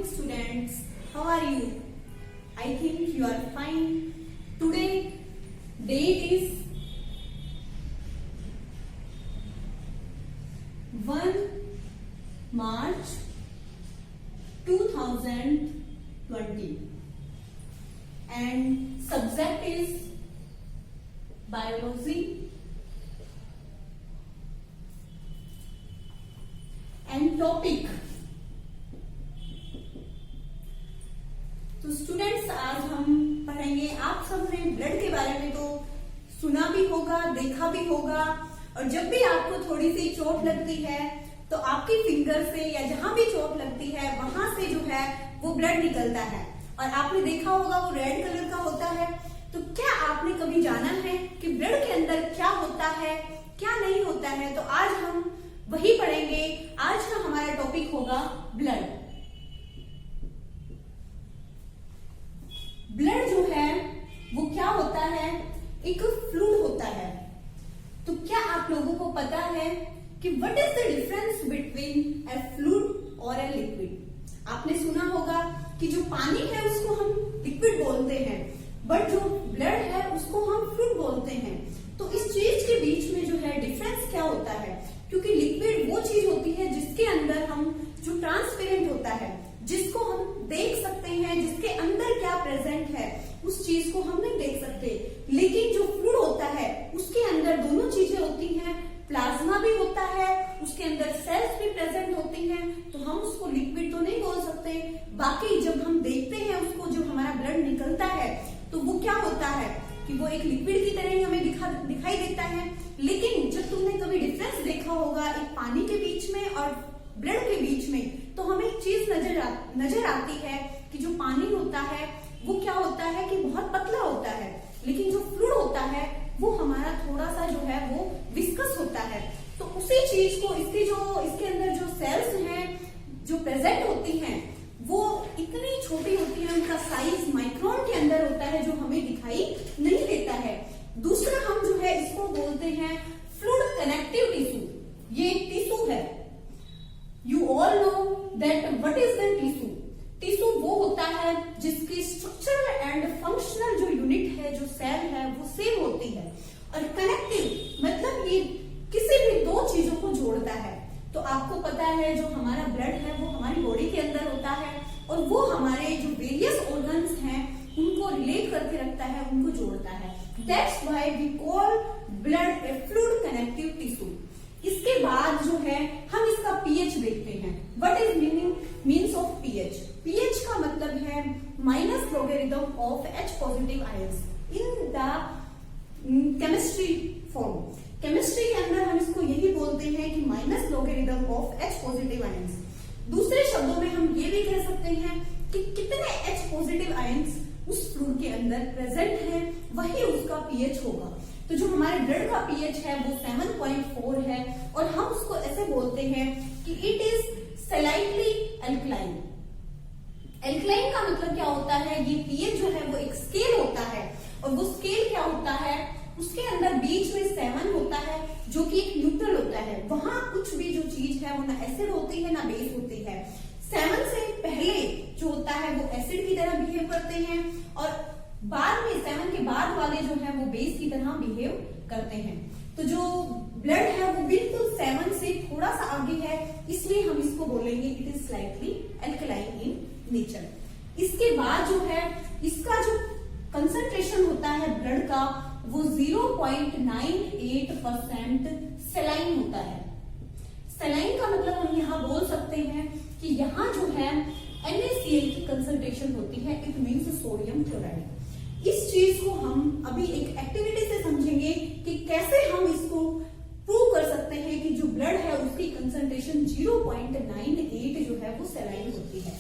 morning students. How are you? I think you are fine. Today date is 1 March 2020 and subject is biology and topic. तो students आज हम पढ़ेंगे, आप सबने blood के बारे में तो सुना भी होगा, देखा भी होगा, और जब भी आपको थोड़ी सी चोट लगती है तो आपकी फिंगर से या जहां भी चोट लगती है वहां से जो है वो ब्लड निकलता है और आपने देखा होगा वो रेड कलर का होता है। तो क्या आपने कभी जाना है कि ब्लड के अंदर क्या होता है, क्या नहीं होता है? तो आज हम वही पढ़ेंगे। आज का हमारा टॉपिक होगा ब्लड। ब्लड जो है वो क्या होता है? एक फ्लूइड होता है। तो क्या आप लोगों को पता है कि what is the difference between A fluid और ए लिक्विड? आपने सुना होगा कि जो पानी है उसको हम लिक्विड बोलते हैं, बट जो ब्लड है उसको हम फ्लूइड बोलते हैं। तो इस चीज के बीच में जो है डिफरेंस क्या होता है? क्योंकि लिक्विड वो चीज होती है जिसके अंदर हम जो ट्रांसपेरेंट होता है, जिसको हम देख सकते हैं, जिसके अंदर क्या प्रेजेंट है उस चीज को हम नहीं देख सकते। लेकिन जो फ्लूइड होता है उसके अंदर दोनों चीजें होती हैं, प्लाज्मा भी होता है, उसके अंदर सेल्स भी प्रेजेंट होती हैं। तो हम उसको लिक्विड तो नहीं बोल सकते। बाकी जब हम देखते हैं उसको, जब हमारा ब्लड निकलता है तो वो क्या होता है कि वो एक लिक्विड की तरह ही हमें दिखाई देता है। लेकिन जब तुमने कभी डिफरेंस देखा होगा एक पानी के बीच में और ब्लड के बीच में, तो हमें एक चीज नजर आती है कि जो पानी होता है वो क्या होता है कि बहुत पतला होता है, लेकिन जो फ्लूइड होता है वो हमारा थोड़ा सा जो है वो विस्कस होता है। तो उसी चीज को इसके अंदर जो सेल्स हैं जो प्रेजेंट होती हैं वो इतनी छोटी होती है, उनका साइज माइक्रोन के अंदर होता है जो हमें दिखाई नहीं देता है। दूसरा हम जो है इसको बोलते हैं फ्लूइड कनेक्टिव टिश्यू। ये एक टिश्यू है। You all know that what is the tissue? Tissue वो होता है जिसकी स्ट्रक्चरल एंड फंक्शनल जो यूनिट है, जो सेल है वो सेम होती है। और कनेक्टिव मतलब ये किसी भी दो चीजों को जोड़ता है। तो आपको पता है जो हमारा ब्लड है वो हमारी बॉडी के अंदर होता है और वो हमारे जो वेरियस ऑर्गन्स हैं उनको रिलेट करके रखता है, उनको जोड़ता है। That's why we call blood a fluid connective tissue. इसके बाद जो है हम इसका पीएच देखते हैं। What is means of pH? PH का मतलब है minus logarithm of H positive ions in the chemistry form. Chemistry के अंदर हम इसको यही बोलते हैं कि minus logarithm of H positive ions. दूसरे शब्दों में हम ये भी कह सकते हैं कि कितने H पॉजिटिव आयंस उस फ्लूइड के अंदर प्रेजेंट है वही उसका पीएच होगा। तो जो हमारे ब्लड का पीएच है वो 7.4 है और हम उसको ऐसे बोलते हैं कि it is slightly alkaline. Alkaline का मतलब क्या होता है? ये पीएच जो है वो एक स्केल होता है और वो स्केल क्या होता है? उसके अंदर बीच में 7 होता है जो कि एक न्यूट्रल होता है। वहां कुछ भी जो चीज है वो ना एसिड होती है ना बेस होती है। 7 से पहले जो होता है वो एसिड की तरह बिहेव करते हैं और बाद में 7 के बाद वाले जो है वो बेस की तरह बिहेव करते हैं। तो जो ब्लड है वो बिल्कुल 7 से थोड़ा सा आगे है, इसलिए हम इसको बोलेंगे it is slightly alkaline in nature. इसके बाद जो है इसका जो कंसंट्रेशन होता है ब्लड का वो 0.98% सेलाइन होता है। सेलाइन का मतलब हम यहाँ बोल सकते हैं कि यहाँ जो है NaCl की कंसंट्रेशन होती है, इट मीन्स सोडियम क्लोराइड। इस चीज को हम अभी एक एक्टिविटी से समझेंगे कि कैसे हम इसको प्रूव कर सकते हैं कि जो ब्लड है उसकी कंसंट्रेशन 0.98 जो है वो सेलाइन होती है।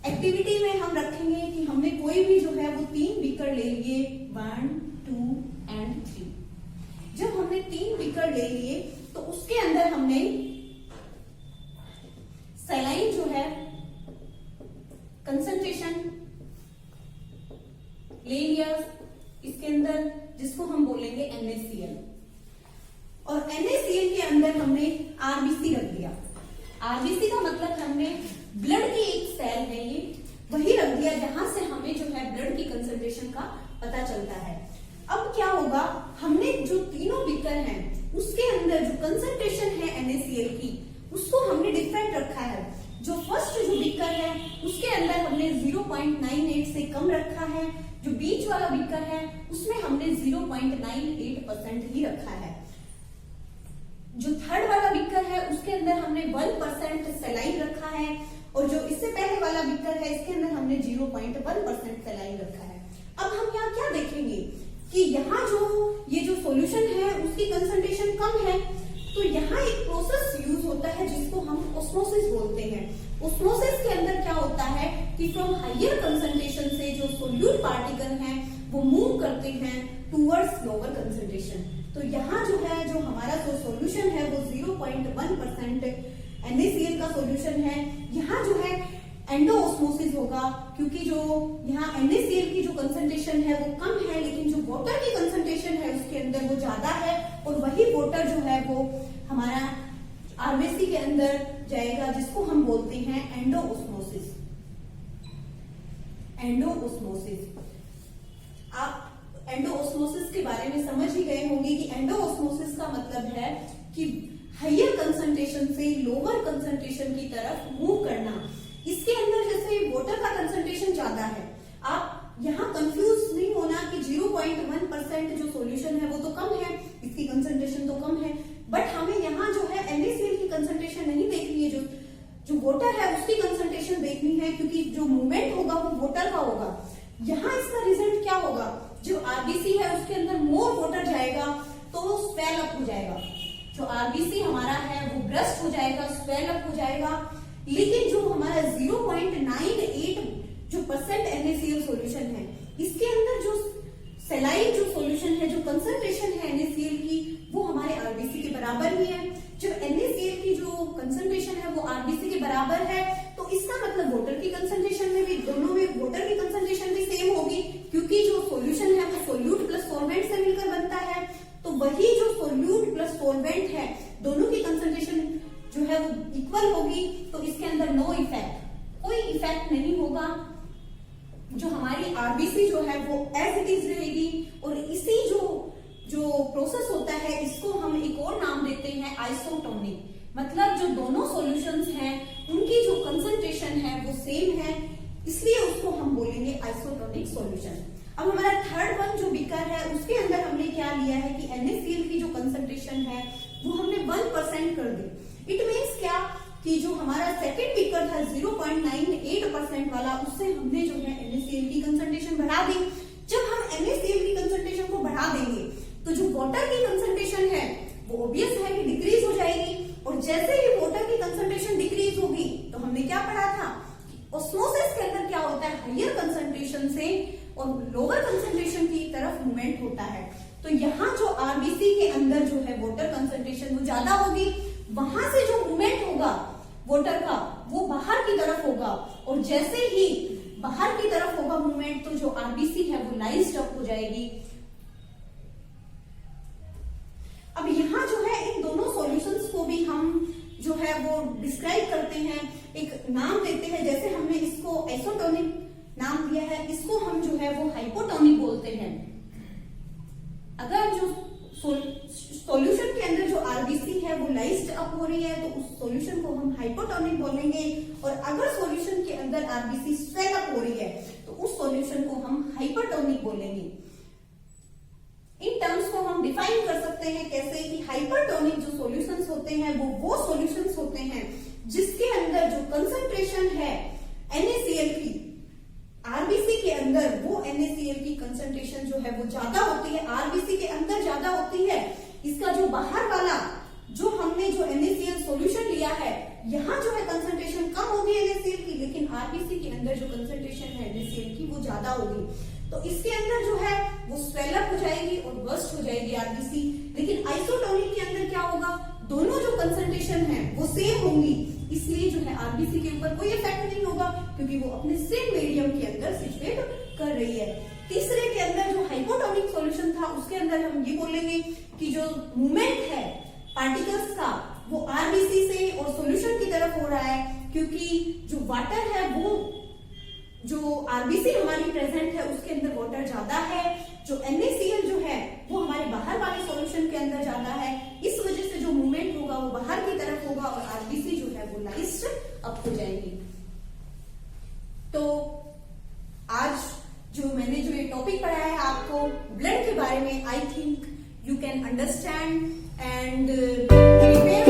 एक्टिविटी में हम रखेंगे कि हमने कोई भी जो है वो 3 बीकर ले लिए, 1, 2 एंड 3। जब हमने 3 बीकर ले लिए तो उसके अंदर हमने सेलाइन जो है कंसंट्रेशन ले लिया इसके अंदर, जिसको हम बोलेंगे NaCl। और NaCl के अंदर हमने RBC रख दिया। RBC का मतलब हमने ब्लड की एक पता चलता है। अब क्या होगा, हमने जो तीनों बीकर हैं उसके अंदर जो कंसंट्रेशन है NaCl की उसको हमने डिफरेंट रखा है। जो फर्स्ट जो बीकर है उसके अंदर हमने 0.98 से कम रखा है, जो बीच वाला बीकर है उसमें हमने 0.98% ही रखा है। जो थर्ड वाला बीकर है उसके अंदर हमने 1% सलाइन रखा है, और जो इससे पहले वाला बीकर है इसके अंदर हमने 0.1% सलाइन रखा है। अब हम यहाँ क्या देखेंगे कि यहाँ ये जो सॉल्यूशन है उसकी कंसंट्रेशन कम है, तो यहाँ एक प्रोसेस यूज होता है जिसको हम ऑस्मोसिस बोलते हैं। ऑस्मोसिस के अंदर क्या होता है कि फ्रॉम हायर कंसंट्रेशन से जो सोल्यूट पार्टिकल हैं वो मूव करते हैं टूवर्ड्स लोअर कंसंट्रेशन। तो यहाँ जो है जो हमारा जो सॉल्यूशन है वो 0.1% NaCl का सॉल्यूशन है। यहाँ जो है एंडोऑस्मोसिस होगा, क्योंकि जो यहाँ NaCl की जो कंसंट्रेशन है वो कम है, लेकिन जो वाटर की कंसंट्रेशन है उसके अंदर वो ज्यादा है, और वही वाटर जो है वो हमारा RBC के अंदर जाएगा, जिसको हम बोलते हैं एंडोऑस्मोसिस। आप एंडोऑस्मोसिस के बारे में समझ ही गए होंगे कि एंडोऑस्मोसिस का मतलब है कि हायर कंसंट्रेशन से लोअर कंसंट्रेशन की तरफ मूव करना। इसके अंदर जैसे वाटर का कंसंट्रेशन ज्यादा है, आप यहाँ कंफ्यूज नहीं होना कि 0.1% जो सॉल्यूशन है वो तो कम है, इसकी कंसंट्रेशन तो कम है, बट हमें यहाँ जो है NaCl की कंसंट्रेशन नहीं देखनी है, जो वाटर है उसकी कंसंट्रेशन देखनी है, क्योंकि जो मूवमेंट होगा वो वाटर का होगा। यहाँ इसका रिजल्ट क्या होगा, जो RBC है उसके अंदर मोर वाटर जाएगा तो वो स्वेल अप हो जाएगा, जो RBC हमारा है वो ब्रस्ट हो जाएगा, स्वेल अप हो जाएगा। लेकिन जो हमारा 0.98 जो NaCl सॉल्यूशन है इसके अंदर जो सलाइन जो सॉल्यूशन है, जो कंसंट्रेशन है NaCl की वो हमारे RBC के बराबर ही है। जब NaCl की जो कंसंट्रेशन है वो RBC के बराबर है, तो इसका मतलब वाटर की कंसंट्रेशन में भी, दोनों में वाटर की कंसंट्रेशन भी सेम होगी, क्योंकि जो सॉल्यूशन है वो सोल्यूट प्लस सॉल्वेंट से मिलकर बनता है। तो वही जो सोल्यूट प्लस सॉल्वेंट है दोनों की कंसंट्रेशन जो है वो इक्वल होगी, तो इसके अंदर नो इफेक्ट, कोई इफेक्ट नहीं होगा। जो हमारी RBC जो है वो एज इट इज रहेगी, और इसी जो प्रोसेस होता है इसको हम एक और नाम देते हैं आइसोटोनिक। मतलब जो दोनों सॉल्यूशंस हैं उनकी जो कंसंट्रेशन है वो सेम है, इसलिए उसको हम बोलेंगे आइसोटोनिक सॉल्यूशन। अब हमारा थर्ड वन जो बीकर है उसके अंदर हमने क्या लिया है कि NaCl की जो कंसंट्रेशन है वो हमने 1% कर दी। इट मीन्स क्या कि जो हमारा सेकंड बीकर था 0.98% वाला, उससे हमने जो है NaCl की कंसंट्रेशन बढ़ा दी। जब हम NaCl की कंसंट्रेशन को बढ़ा देंगे तो जो वाटर की कंसंट्रेशन है वो ऑब्वियस है कि डिक्रीज हो जाएगी, और जैसे ही वाटर की कंसंट्रेशन डिक्रीज होगी तो हमने क्या पढ़ा था, ऑस्मोसिस के अंदर क्या होता है, हायर कंसंट्रेशन से और लोअर कंसंट्रेशन की तरफ मूवमेंट होता है। तो यहाँ जो RBC के अंदर जो है वाटर कंसंट्रेशन वो ज्यादा होगी, वहां से जो मूवमेंट होगा वाटर का वो बाहर की तरफ होगा, और जैसे ही बाहर की तरफ होगा मूवमेंट तो जो RBC है वो लाइज्ड अप हो जाएगी। अब यहाँ जो है इन दोनों सॉल्यूशंस को भी हम जो है वो डिस्क्राइब करते हैं, एक नाम देते हैं। जैसे हमने इसको आइसोटोनिक नाम दिया है, इसको हम जो है वो हाइपोटोनिक बोलते हैं। अगर जो सॉल्यूशन के अंदर जो RBC है वो लाइज्ड अप हो रही है तो उस सॉल्यूशन को हम हाइपोटोनिक बोलेंगे, और अगर सॉल्यूशन के अंदर RBC स्वेल अप हो रही है तो उस सॉल्यूशन को हम हाइपरटोनिक बोलेंगे। इन टर्म्स को हम डिफाइन कर सकते हैं कैसे कि हाइपरटोनिक जो सॉल्यूशंस होते हैं वो सॉल्यूशंस होते हैं जिसके अंदर जो कंसंट्रेशन है NaCl की RBC के अंदर वो NaCl की कंसंट्रेशन जो है वो ज्यादा होती है, RBC के अंदर ज्यादा होती है। इसका जो बाहर वाला जो हमने जो NaCl सॉल्यूशन लिया है यहाँ जो है कंसंट्रेशन कम होगी NaCl की, लेकिन RBC के अंदर जो कंसंट्रेशन है NaCl की वो ज्यादा होगी, तो इसके अंदर जो है वो स्वेल अप हो जाएगी और बर्स्ट हो जाएगी RBC। लेकिन आइसोटोनिक के अंदर क्या होगा, दोनों जो कंसंट्रेशन है वो सेम होंगी, इसलिए जो है RBC के ऊपर कोई इफेक्ट नहीं होगा, क्योंकि वो अपने सेम मीडियम के अंदर सिचुएट कर रही है। तीसरे के अंदर जो हाइपोटोनिक सॉल्यूशन था उसके अंदर हम ये बोलेंगे कि जो मूवमेंट है पार्टिकल्स का वो RBC से और सॉल्यूशन की तरफ हो रहा है, क्योंकि जो वाटर है वो जो RBC हमारी प्रेजेंट है उसके अंदर वाटर ज्यादा है, जो NaCl जो है वो हमारे बाहर वाले सॉल्यूशन के अंदर जाता है, इस वजह से जो मूवमेंट होगा वो बाहर की तरफ होगा और आरबीसी जो है वो लाइस्ट अप हो जाएगी। तो आज जो मैंने जो ये टॉपिक पढ़ाया है आपको ब्लड के बारे में, I think you can understand and prepare